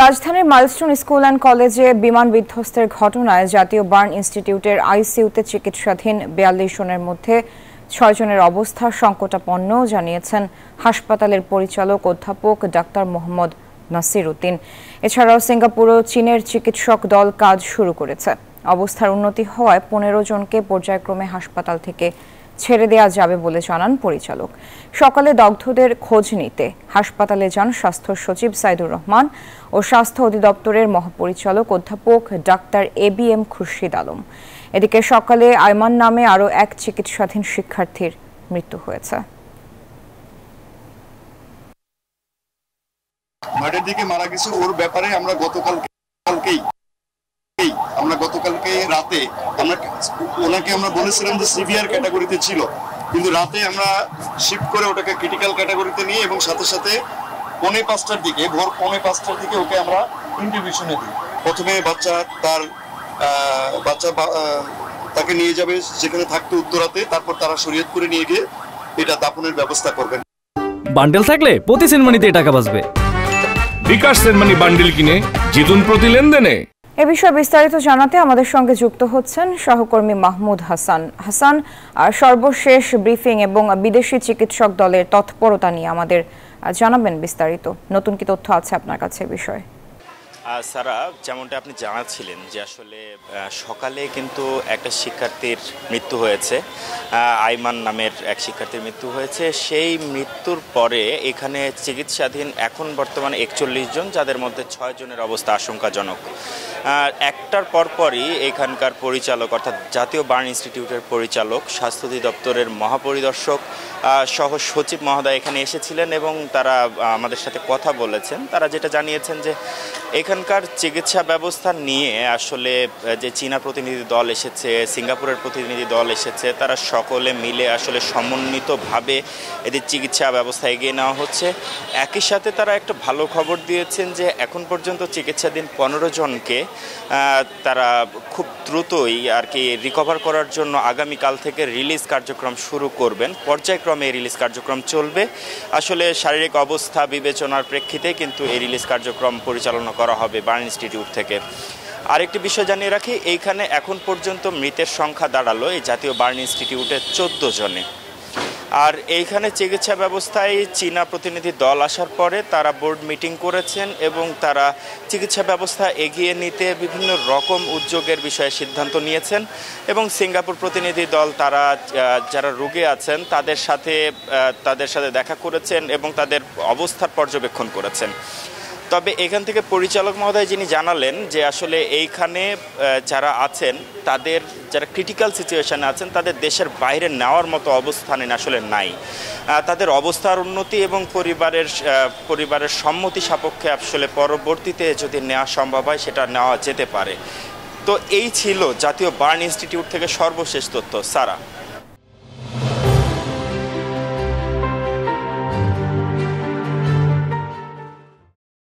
রাজধানীর milestone school and কলেজে বিমান বিধ্বস্তের ঘটনায় জাতীয় বার্ন ইনস্টিটিউটের আইসিইউতে চিকিৎসাধীন ৪২ জনের মধ্যে ৬ জনের অবস্থা সংকটাপন্ন জানিয়েছেন হাসপাতালের পরিচালক অধ্যাপক ডাক্তার মোহাম্মদ নাসির উদ্দিন। এছাড়াও সিঙ্গাপুর ও চীনের চিকিৎসক দল কাজ শুরু করেছে। অবস্থার উন্নতি হওয়ায় ১৫ জনকে পর্যায়ক্রমে হাসপাতাল থেকে ছেড়ে দেওয়া যাবে বলে জানান পরিচালক। সকালে দগ্ধদের খোঁজ নিতে হাসপাতালে যান স্বাস্থ্য সচিব সাইদুর রহমান ও স্বাস্থ্য অধিদপ্তরের মহাপরিচালক অধ্যাপক ডাক্তার এবিএম খুরশিদ আলম। এদিকে সকালে আইমান নামে আরও এক চিকিৎসাধীন শিক্ষার্থীর মৃত্যু হয়েছে। নয়টার দিকে মারা গেছে, ওর ব্যাপারে আমরা গতকালকে রাতে ওনাকে আমরা বলেছিলাম যে সিভিয়ার ক্যাটাগরিতে ছিল, কিন্তু রাতে আমরা শিফট করে ওটাকে ক্রিটিক্যাল ক্যাটাগরিতে নিয়ে এবং সাথে সাথে ভোর ৫টার দিকে ওকে আমরা ইন্টিউবেশনে দিই। প্রথমে তাকে নিয়ে যাবে যেখানে থাকতে উত্তরাতে, তারপর তারা শরীয়তপুরে নিয়ে গিয়ে এটা দাফনের ব্যবস্থা করবেন। বান্ডেল থাকলে প্রতি সেনমানিতে টাকা বাঁচবে। বিকাশ সেনমানি বান্ডেল কিনে জিতুন প্রতি লেনদেনে। এ বিষয়ে বিস্তারিত জানাতে আমাদের সঙ্গে যুক্ত হচ্ছেন সহকর্মী মাহমুদ হাসান। সর্বশেষ ব্রিফিং এবং বিদেশি চিকিৎসক দলের তৎপরতা নিয়ে আমাদের জানাবেন বিস্তারিত। নতুন কি তথ্য আছে আপনার কাছে বিষয়ে? সারা, যেমনটা আপনি জানাচ্ছিলেন যে আসলে সকালে কিন্তু একটা শিক্ষার্থীর মৃত্যু হয়েছে, আইমান নামের এক শিক্ষার্থীর মৃত্যু হয়েছে। সেই মৃত্যুর পরে এখানে চিকিৎসাধীন এখন বর্তমানে ৪১ জন, যাদের মধ্যে ৬ জনের অবস্থা আশঙ্কাজনক। একটার পরপরই এখানকার পরিচালক অর্থাৎ জাতীয় বার্ন ইনস্টিটিউটের পরিচালক, স্বাস্থ্য অধিদপ্তরের মহাপরিদর্শক সহ সচিব মহোদয় এখানে এসেছিলেন এবং তারা আমাদের সাথে কথা বলেছেন। তারা যেটা জানিয়েছেন যে এখানকার চিকিৎসা ব্যবস্থা নিয়ে আসলে যে চীনা প্রতিনিধি দল এসেছে, সিঙ্গাপুরের প্রতিনিধি দল এসেছে, তারা সকলে মিলে আসলে সমন্বিতভাবে এদের চিকিৎসা ব্যবস্থা এগিয়ে নেওয়া হচ্ছে। একই সাথে তারা একটা ভালো খবর দিয়েছেন যে এখন পর্যন্ত চিকিৎসাধীন ১৫ জনকে তারা খুব দ্রুতই আর কি রিকভার করার জন্য আগামীকাল থেকে রিলিজ কার্যক্রম শুরু করবেন। পর্যায়ক্রমে এই রিলিজ কার্যক্রম চলবে। আসলে শারীরিক অবস্থা বিবেচনার প্রেক্ষিতে কিন্তু এই রিলিজ কার্যক্রম পরিচালনা করা হবে বার্ন ইনস্টিটিউট থেকে। আরেকটি বিষয় জানিয়ে রাখি, এইখানে এখন পর্যন্ত মৃতের সংখ্যা দাঁড়ালো এই জাতীয় বার্ন ইনস্টিটিউটে ১৪ জনে। আর এইখানে চিকিৎসা ব্যবস্থায় চীনা প্রতিনিধি দল আসার পরে তারা বোর্ড মিটিং করেছেন এবং তারা চিকিৎসা ব্যবস্থা এগিয়ে নিতে বিভিন্ন রকম উদ্যোগের বিষয়ে সিদ্ধান্ত নিয়েছেন এবং সিঙ্গাপুর প্রতিনিধি দল তারা যারা রোগী আছেন তাদের সাথে দেখা করেছেন এবং তাদের অবস্থার পর্যবেক্ষণ করেছেন। তবে এখান থেকে পরিচালক মহোদয় যিনি জানালেন যে আসলে এইখানে যারা আছেন তাদের যারা ক্রিটিক্যাল সিচুয়েশানে আছেন তাদের দেশের বাইরে নেওয়ার মতো অবস্থানে আসলে নাই। তাদের অবস্থার উন্নতি এবং পরিবারের সম্মতি সাপেক্ষে আসলে পরবর্তীতে যদি নেওয়া সম্ভব হয় সেটা নেওয়া যেতে পারে। তো এই ছিল জাতীয় বার্ন ইনস্টিটিউট থেকে সর্বশেষ তথ্য। সারা।